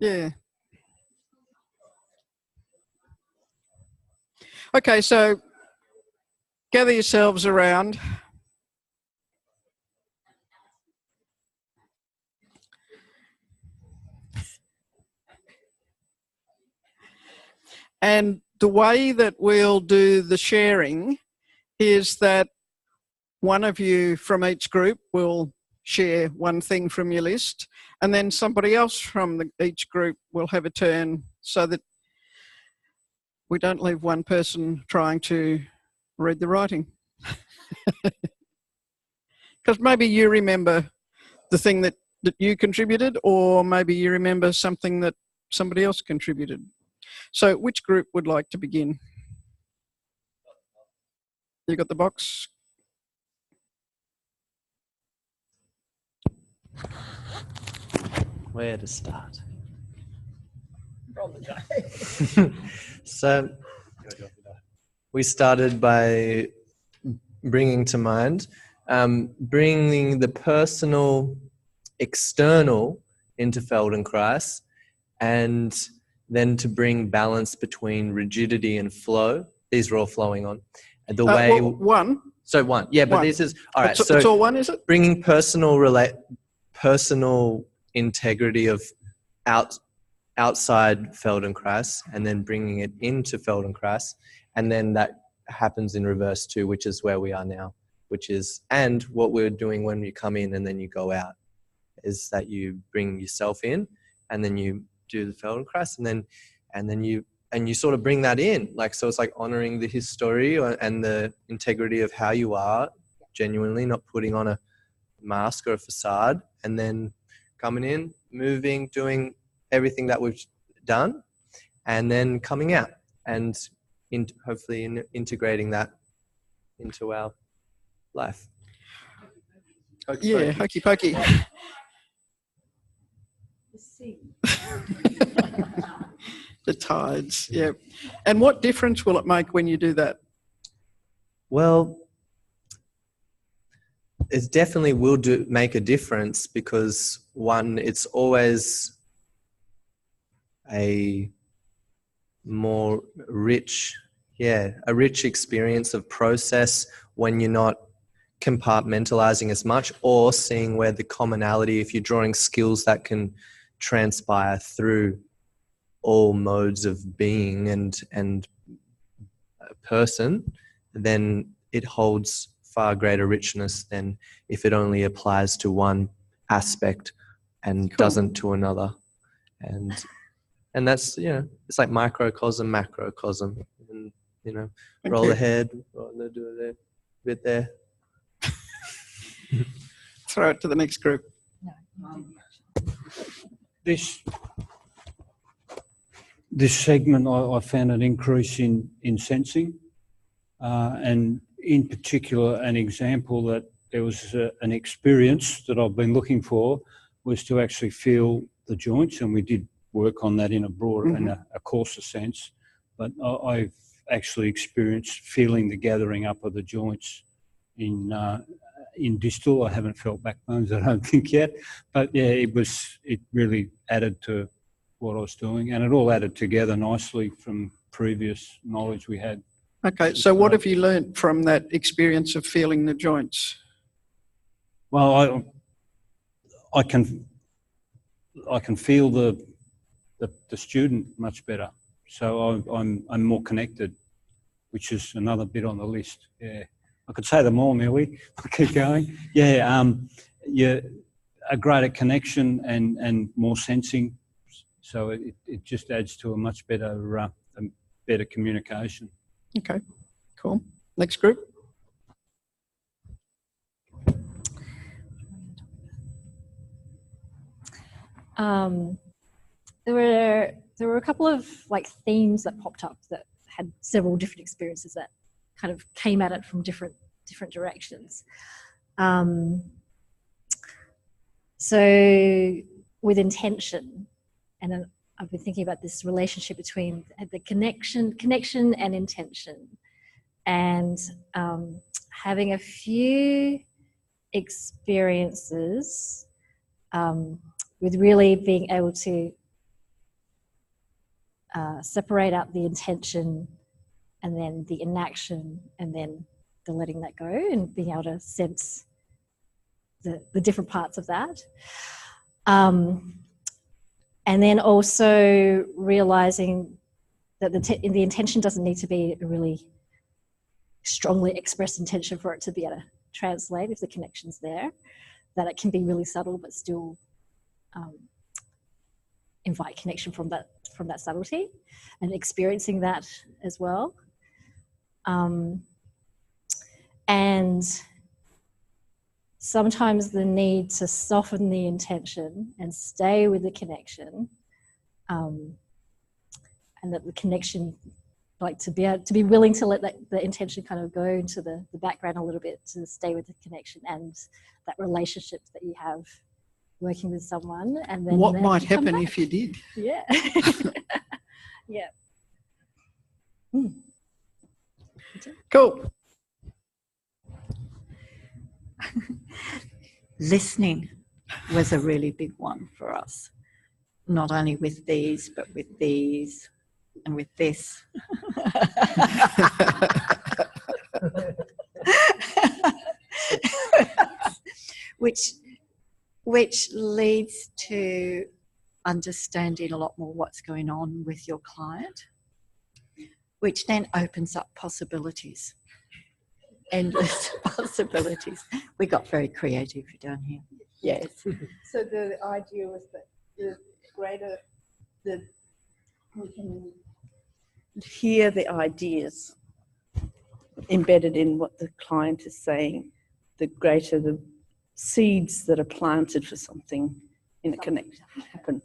Yeah. Okay, so gather yourselves around. And the way that we'll do the sharing is that one of you from each group will share one thing from your list, and then somebody else from each group will have a turn, so that we don't leave one person trying to read the writing. Because maybe you remember the thing that you contributed, or maybe you remember something that somebody else contributed. So which group would like to begin? You got the box? Where to start? So we started by bringing to mind, bringing the personal, external into Feldenkrais, and then to bring balance between rigidity and flow. These are all flowing on. The way one. So one, yeah, but one. This is all right. It's all one, is it? Bringing personal integrity of outside Feldenkrais, and then bringing it into Feldenkrais, and then that happens in reverse too, which is where we are now. And what we're doing when you come in and then you go out is that you bring yourself in, and then you do the Feldenkrais, and then you sort of bring that in, like, so it's like honoring the history and the integrity of how you are genuinely, not putting on a mask or a facade, and then coming in, moving, doing everything that we've done, and then coming out and hopefully integrating that into our life. Yeah, hokey pokey. The tides, yeah. And what difference will it make when you do that? Well, it definitely will make a difference, because one, it's always a more rich experience of process when you're not compartmentalizing as much, or seeing where the commonality, if you're drawing skills that can transpire through all modes of being and a person, then it holds far greater richness than if it only applies to one aspect and doesn't to another. And that's, it's like microcosm, macrocosm, and roll ahead, do a bit there. Throw it to the next group. This segment, I found an increase in sensing, and in particular, an example that there was an experience that I've been looking for was to actually feel the joints, and we did work on that in a broader and a coarser sense. But I've actually experienced feeling the gathering up of the joints in distal. I haven't felt backbones, I don't think yet, but yeah, it really added to what I was doing, and it all added together nicely from previous knowledge we had. Okay, so what have you learned from that experience of feeling the joints? Well, I can feel the student much better, so I'm more connected, which is another bit on the list. Yeah, I could say them all nearly. I'll keep going. Yeah, a greater connection and more sensing. So it just adds to a much better communication. Okay, cool. Next group. There were a couple of themes that popped up that had several different experiences that kind of came at it from different directions. So with intention, and I've been thinking about this relationship between the connection and intention, and having a few experiences with really being able to separate out the intention and then the inaction and then the letting that go and being able to sense the different parts of that. And then also realizing that the intention doesn't need to be a really strongly expressed intention for it to be able to translate if the connection's there, that it can be really subtle but still invite connection from that subtlety and experiencing that as well. And sometimes the need to soften the intention and stay with the connection, and that the connection, like to be willing to let the intention kind of go into the background a little bit to stay with the connection and that relationship that you have working with someone. And then what might happen if you did? Yeah. Yeah. Cool. Listening was a really big one for us, not only with these, but with these and with this. which leads to understanding a lot more what's going on with your client, which then opens up possibilities. Endless possibilities. We got very creative down here. Yes. So the idea was that the greater that we can hear the ideas embedded in what the client is saying, the greater the seeds that are planted for something in a connection happen.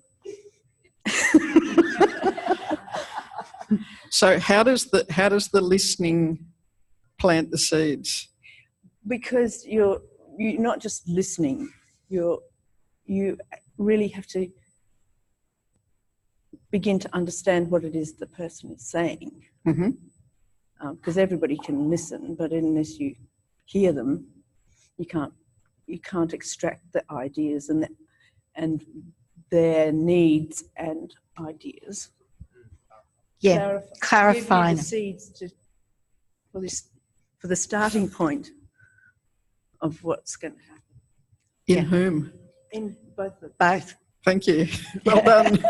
So how does the listening plant the seeds? Because you're not just listening, you really have to begin to understand what it is the person is saying. Mm-hmm. Because everybody can listen, but unless you hear them, you can't extract the ideas and their needs and ideas. Yeah, clarifying. Give you the seeds for the starting point of what's going to happen. In whom? In both of them. Both. Thank you. Well done.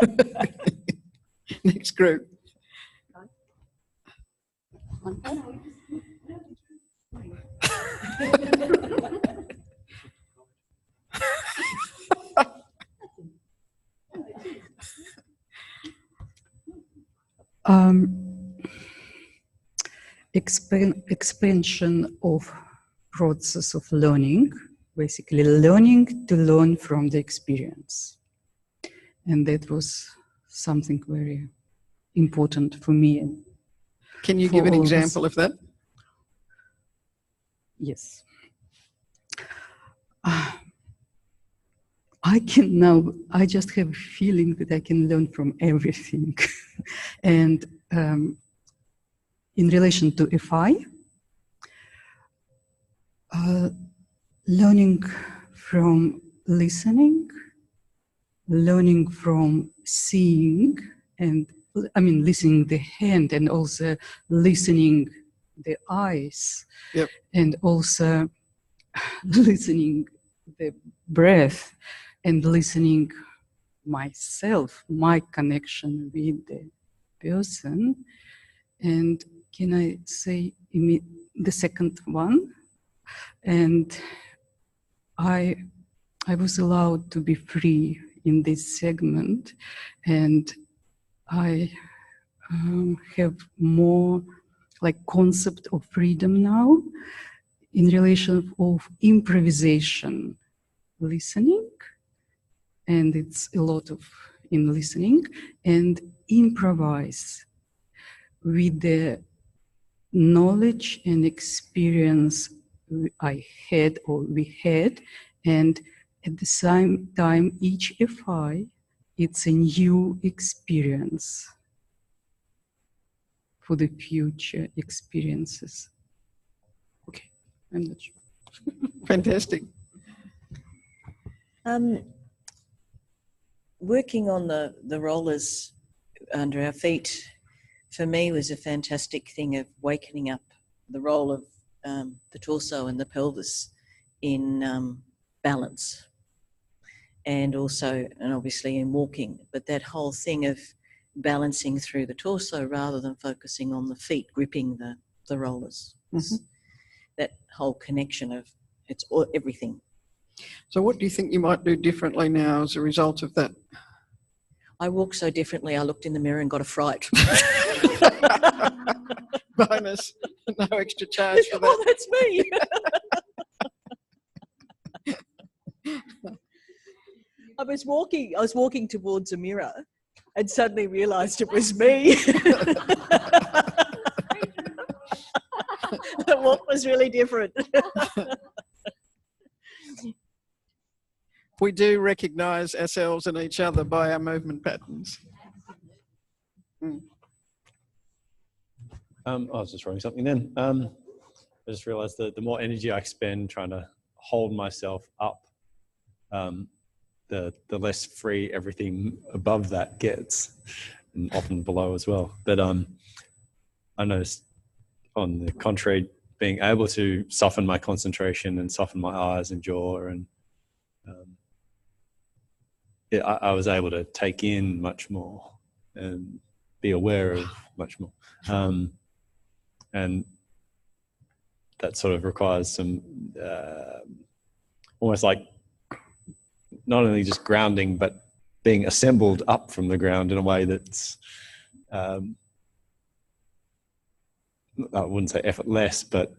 Next group. Expansion of process of learning, basically learning to learn from the experience. And that was something very important for me. Can you give an example of that? Yes. I just have a feeling that I can learn from everything. And in relation to FI, learning from listening, learning from seeing, and listening the hand and also listening the eyes. Yep. And also listening the breath and listening myself, my connection with the person. And can I say the second one? And I was allowed to be free in this segment, and I have more like concept of freedom now in relation of improvisation, listening, and it's a lot of in listening, and improvise with the knowledge and experience I had or we had, and at the same time each FI, it's a new experience for the future experiences. Okay, I'm not sure. Fantastic. Working on the rollers under our feet, for me, was a fantastic thing of wakening up the role of the torso and the pelvis in balance, and also, and obviously in walking, but that whole thing of balancing through the torso rather than focusing on the feet gripping the rollers. That whole connection of everything. So what do you think you might do differently now as a result of that? I walked so differently, I looked in the mirror and got a fright. Bonus, no extra charge for that. Oh, that's me. I was walking towards a mirror and suddenly realised it was me. The walk was really different. We do recognise ourselves and each other by our movement patterns. I was just writing something then. I just realised that the more energy I spend trying to hold myself up, the less free everything above that gets, and often below as well. But I noticed, on the contrary, being able to soften my concentration and soften my eyes and jaw, and I was able to take in much more and be aware of much more. And that sort of requires some almost like not only just grounding, but being assembled up from the ground in a way that's I wouldn't say effortless, but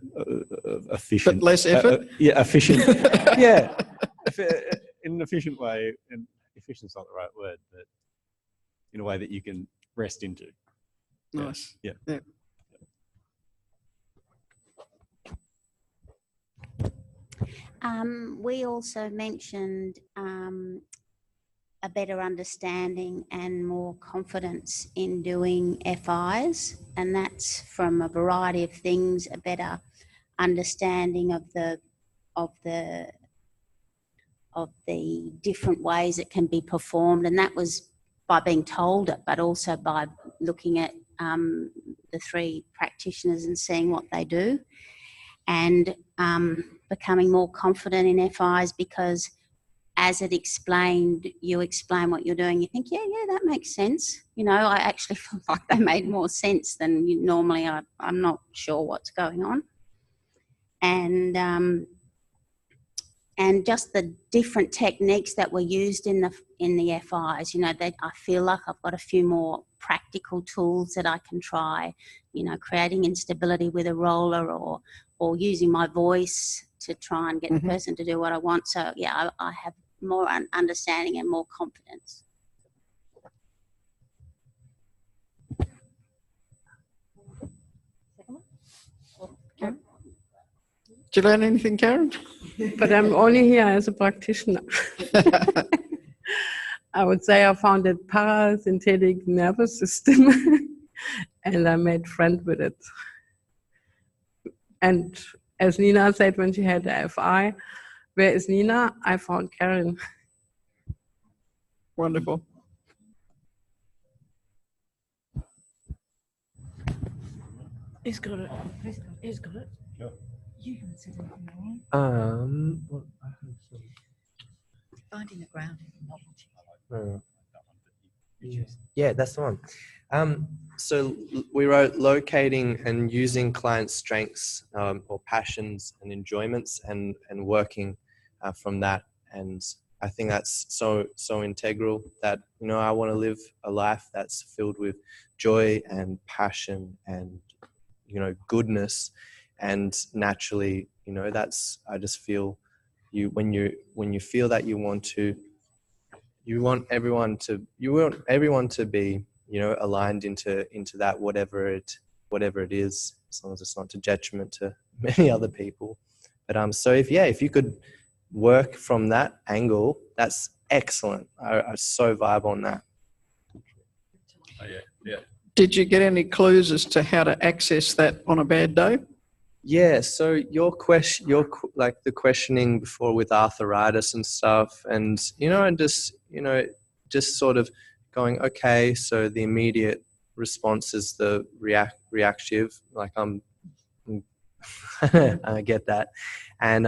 efficient. But less effort? Yeah, efficient. Yeah, in an efficient way. And efficient's not the right word, but in a way that you can rest into. Nice. Yeah. We also mentioned a better understanding and more confidence in doing FIs, and that's from a variety of things, a better understanding of the different ways it can be performed, and that was by being told it, but also by looking at the three practitioners and seeing what they do, and becoming more confident in FIs, because as it explained, you explain what you're doing, you think, yeah, that makes sense. You know, I actually feel like they made more sense than normally. I'm not sure what's going on. And just the different techniques that were used in the FIs, you know, I feel like I've got a few more practical tools that I can try, you know, creating instability with a roller or using my voice to try and get the person to do what I want. So, yeah, I have more understanding and more confidence. Did you learn anything, Karen? But I'm only here as a practitioner. I would say I found a parasympathetic nervous system and I made friends with it. And as Nina said when she had the FI, where is Nina? I found Karen. Wonderful. He's got it. He's got it. Yeah. You haven't said anything wrong. Finding the ground in novelty. Yeah, that's the one. So we wrote locating and using clients' strengths or passions and enjoyments and working from that. And I think that's so integral that, you know, I want to live a life that's filled with joy and passion and, you know, goodness. And naturally, you know, I just feel when you feel that you want everyone to be, you know, aligned into that, whatever it is, as long as it's not to detriment to many other people. But so if you could work from that angle, that's excellent. I so vibe on that. Oh, yeah. Did you get any clues as to how to access that on a bad day? Yeah, so your like the questioning before with arthritis and stuff, and just sort of going, okay, so the immediate response is the reactive, like I get that. And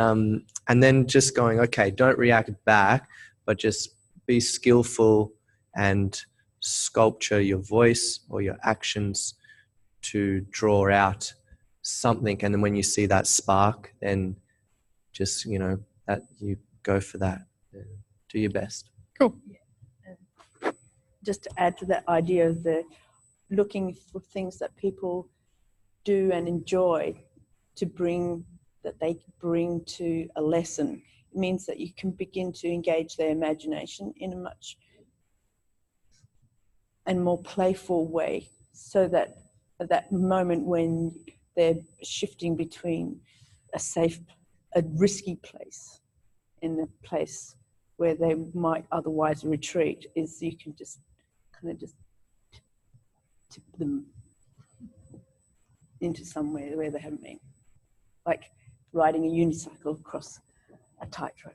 then just going, okay, don't react back, but just be skillful and sculpture your voice or your actions to draw out something. And then when you see that spark, then just, that you go for that. Do your best. Cool. Just to add to that idea of the looking for things that people do and enjoy that they bring to a lesson, it means that you can begin to engage their imagination in a much and more playful way, so that at that moment when they're shifting between a risky place and a place where they might otherwise retreat, is you can just kind of just tip them into somewhere where they haven't been, like riding a unicycle across a tightrope.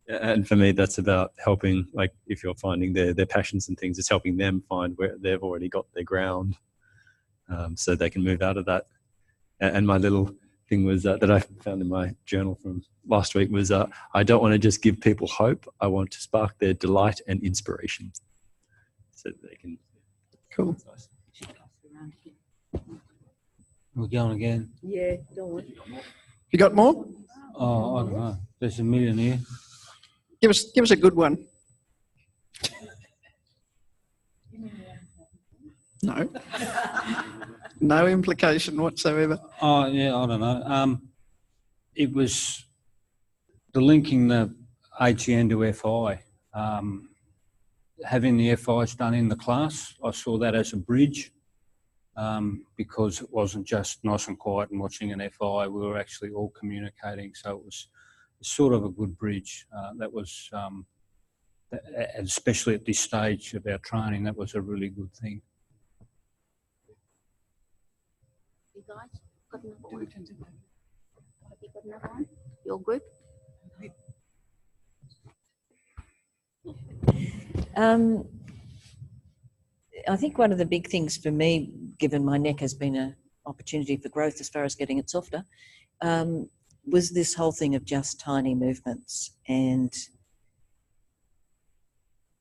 And for me, that's about helping, like if you're finding their passions and things, it's helping them find where they've already got their ground, so they can move out of that. And my little thing was that I found in my journal from last week was, I don't want to just give people hope. I want to spark their delight and inspiration so that they can. Cool. Nice. We're going again. Yeah, don't worry. You got more? Oh, I don't know. There's a million here. Give us a good one. No. No implication whatsoever. Oh, yeah, I don't know. It was the linking the ATN to FI. Having the FIs done in the class, I saw that as a bridge, because it wasn't just nice and quiet and watching an FI. We were actually all communicating, so it was sort of a good bridge. That was, especially at this stage of our training, that was a really good thing. You guys got another one? Have you got another one? Your group? I think one of the big things for me, given my neck has been an opportunity for growth as far as getting it softer, was this whole thing of just tiny movements and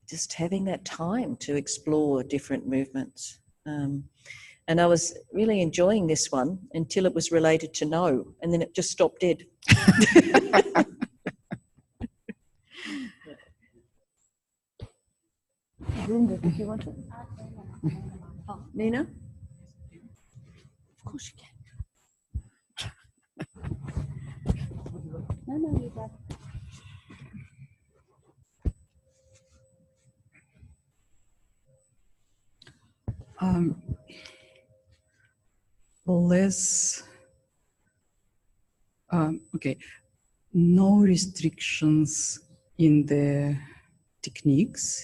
just having that time to explore different movements. And I was really enjoying this one until it was related to no, and then it just stopped dead. Linda, did you want to? Oh, Nina? Of course you can. No, you go. Okay, no restrictions in the techniques.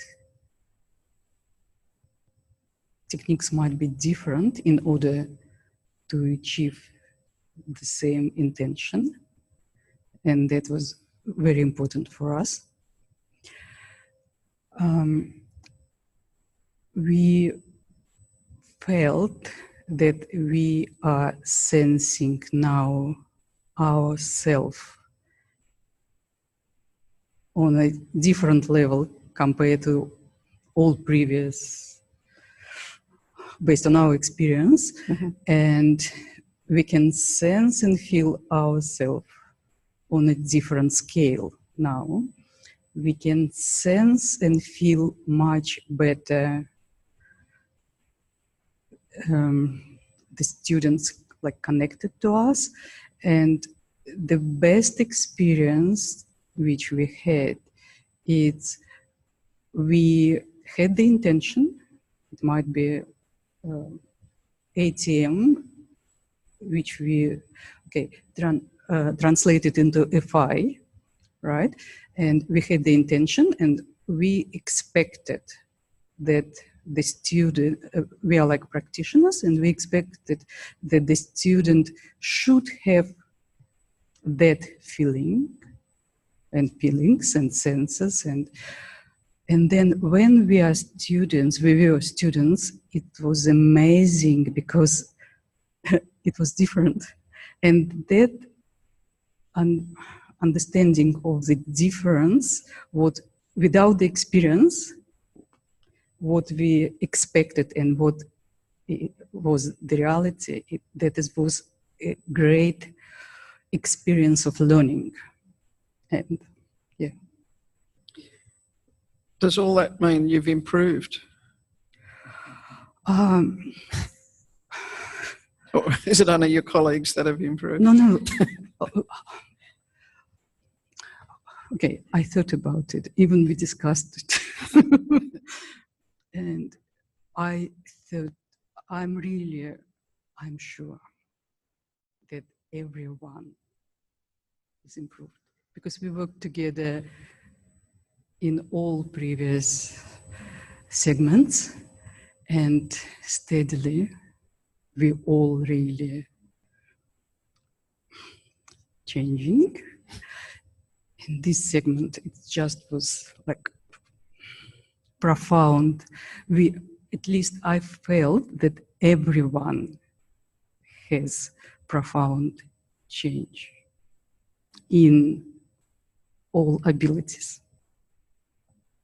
Techniques might be different in order to achieve the same intention, and that was very important for us. We felt that we are sensing now ourselves on a different level compared to all previous, based on our experience, and we can sense and feel ourselves on a different scale now. We can sense and feel much better the students like connected to us, and the best experience which we had is we had the intention, it might be ATM, which we translated into FI, right? And we had the intention, and we expected that the student, we are like practitioners, and we expected that the student should have that feeling and feelings and senses. And then when we were students, it was amazing because it was different. And that understanding of the difference, without the experience, what we expected and what it was the reality, was a great experience of learning. And yeah. Does all that mean you've improved? Or is it only your colleagues that have improved? No. Okay, I thought about it. Even we discussed it. And I thought, I'm sure that everyone is improved because we worked together in all previous segments and steadily we all really changing. In this segment, it just was like profound. At least I felt that everyone has profound change in all abilities.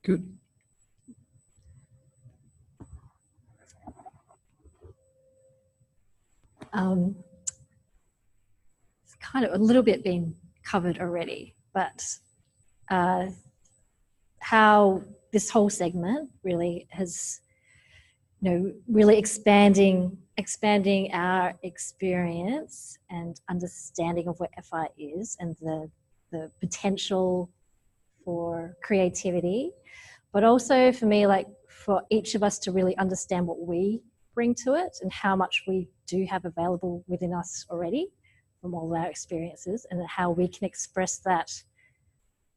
Good. It's kind of a little bit been covered already, but how this whole segment really has, really expanding our experience and understanding of what FI is and the potential for creativity, but also for me, like for each of us to really understand what we bring to it and how much we do have available within us already from all of our experiences, and how we can express that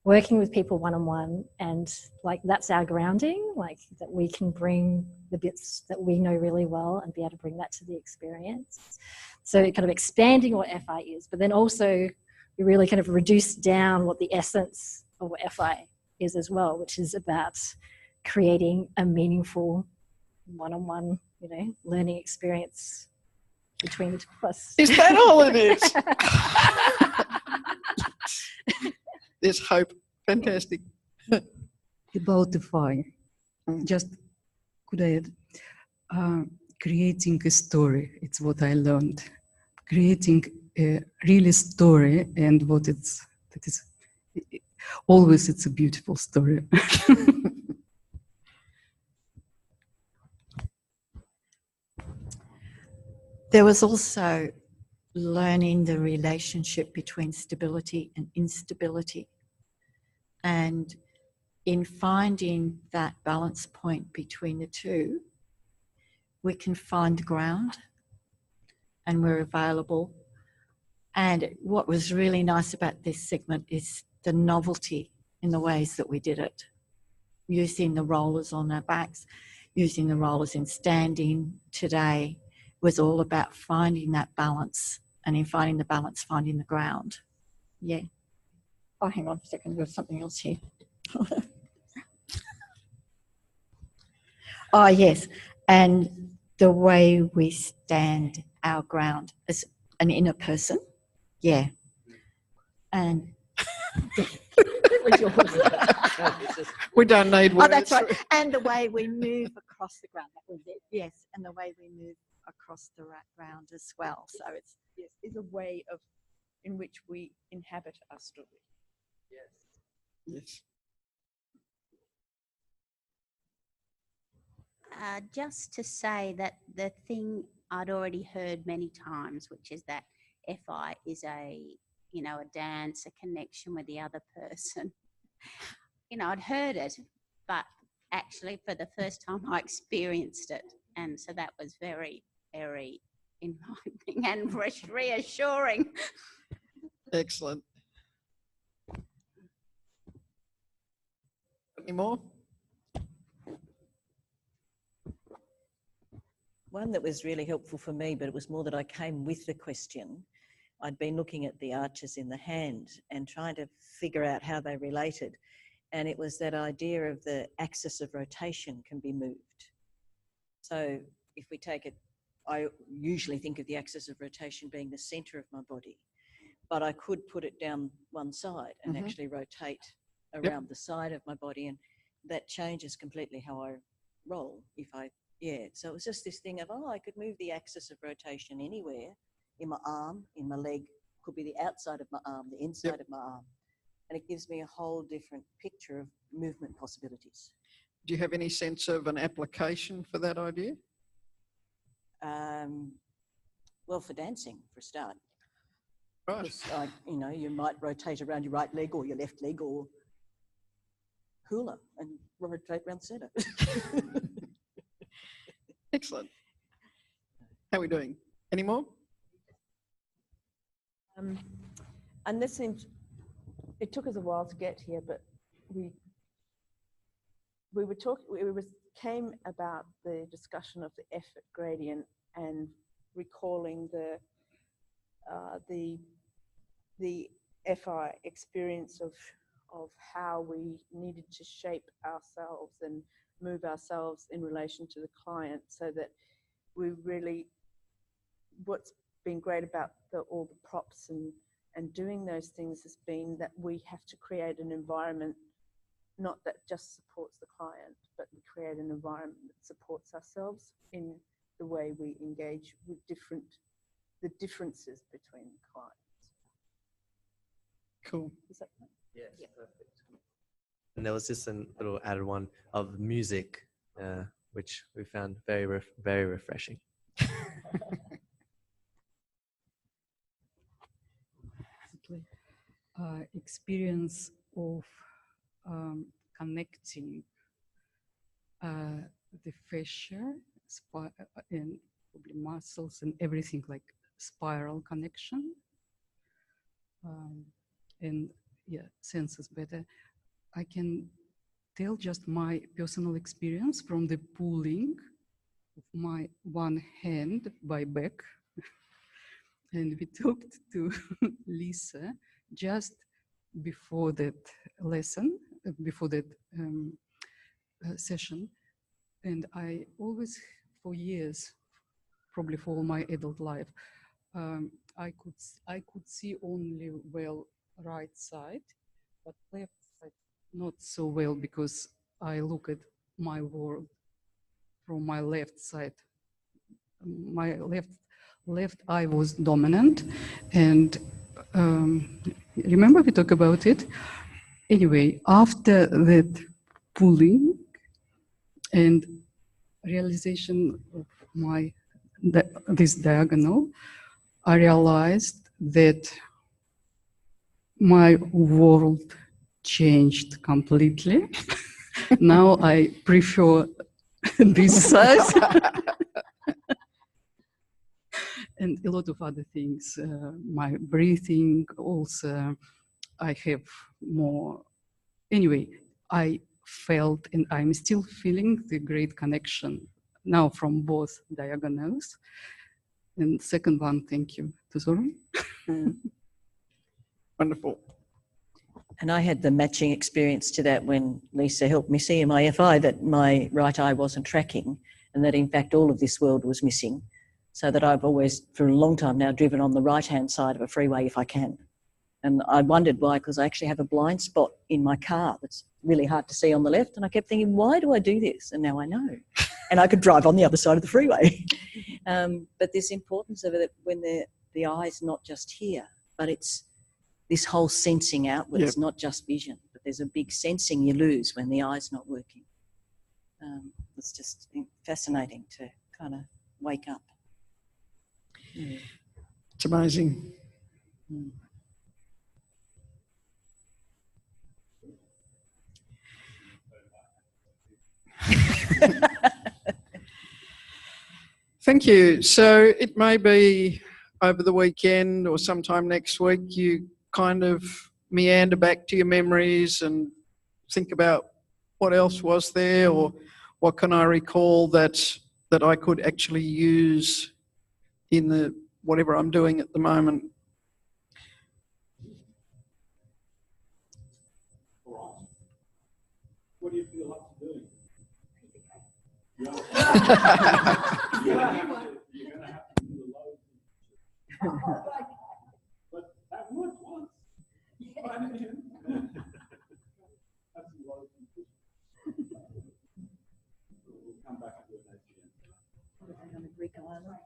working with people one-on-one, and like that's our grounding, like that we can bring the bits that we know really well and be able to bring that to the experience. So kind of expanding what FI is, but then also we really kind of reduce down what the essence of what FI is as well, which is about creating a meaningful one-on-one, learning experience between the two of us. Is that all it is? There's hope. Fantastic. About the FI, just could I add, creating a story, it's what I learned. Creating a really story, and always it's a beautiful story. There was also learning the relationship between stability and instability. And in finding that balance point between the two, we can find the ground and we're available. And what was really nice about this segment is the novelty in the ways that we did it. Using the rollers on our backs, using the rollers in standing today was all about finding that balance, and in finding the balance, finding the ground. Yeah. Oh, hang on a second, there's something else here. Oh, yes. And the way we stand our ground as an inner person. Yeah. And we don't need words. Oh, that's right. And the way we move across the ground. That was it. Yes. And the way we move across the ground as well. So it's a way of in which we inhabit our story. Yes. Just to say that the thing I'd already heard many times, which is that FI is a dance, a connection with the other person. I'd heard it, but actually for the first time I experienced it. And so that was very, very enlightening and reassuring. Excellent. Any more? One that was really helpful for me, but it was more that I came with the question, I'd been looking at the arches in the hand and trying to figure out how they related. And it was that idea of the axis of rotation can be moved. So if we take it, I usually think of the axis of rotation being the center of my body, but I could put it down one side and actually rotate around the side of my body, and that changes completely how I roll if I, so it was just this thing of, I could move the axis of rotation anywhere, in my arm, in my leg, could be the outside of my arm, the inside of my arm. And it gives me a whole different picture of movement possibilities. Do you have any sense of an application for that idea? Well, for dancing, for a start. Right. Like, you might rotate around your right leg or your left leg or hula and rotate around the centre. Excellent. How are we doing? Any more? And this seems, it took us a while to get here, but we were talking, came about the discussion of the effort gradient and recalling the FI experience of how we needed to shape ourselves and move ourselves in relation to the client, so that we really, what's been great about all the props and doing those things has been that we have to create an environment, not that just supports the client, but we create an environment that supports ourselves in the way we engage with the differences between the clients. Cool. Is that right? Yes, perfect. And there was just a little added one of music, which we found very, very refreshing. Experience of connecting the fascia and probably muscles and everything, like spiral connection, and senses better. I can tell just my personal experience from the pulling of my one hand by back. And we talked to Lisa just before that lesson, before that session. And I always, for years, probably for all my adult life, I could see only well right side, but left side not so well, because I look at my world from my left side. My left eye was dominant, and remember we talked about it. Anyway, after that pulling and realization of this diagonal, I realized that my world changed completely. Now I prefer this size. And a lot of other things, my breathing also, I have more. Anyway, I felt, and I'm still feeling, the great connection now from both diagonals. And second one, thank you to Zoran. Wonderful. And I had the matching experience to that when Lisa helped me see in my FI that my right eye wasn't tracking, and that in fact all of this world was missing. So that I've always, for a long time now, driven on the right-hand side of a freeway if I can. And I wondered why, because I actually have a blind spot in my car that's really hard to see on the left. And I kept thinking, why do I do this? And now I know. And I could drive on the other side of the freeway. But this importance of it, when the eye's not just here, but it's this whole sensing outwards, not just vision. But there's a big sensing you lose when the eye's not working. It's just fascinating to kind of wake up. It's amazing. Thank you. So it may be over the weekend or sometime next week you kind of meander back to your memories and think about what else was there, or what can I recall that I could actually use in the whatever I'm doing at the moment. What do you feel up to doing? You're going to have to do the loads. But that worked once. That's loads. We'll come back and do it again. On a Greek island.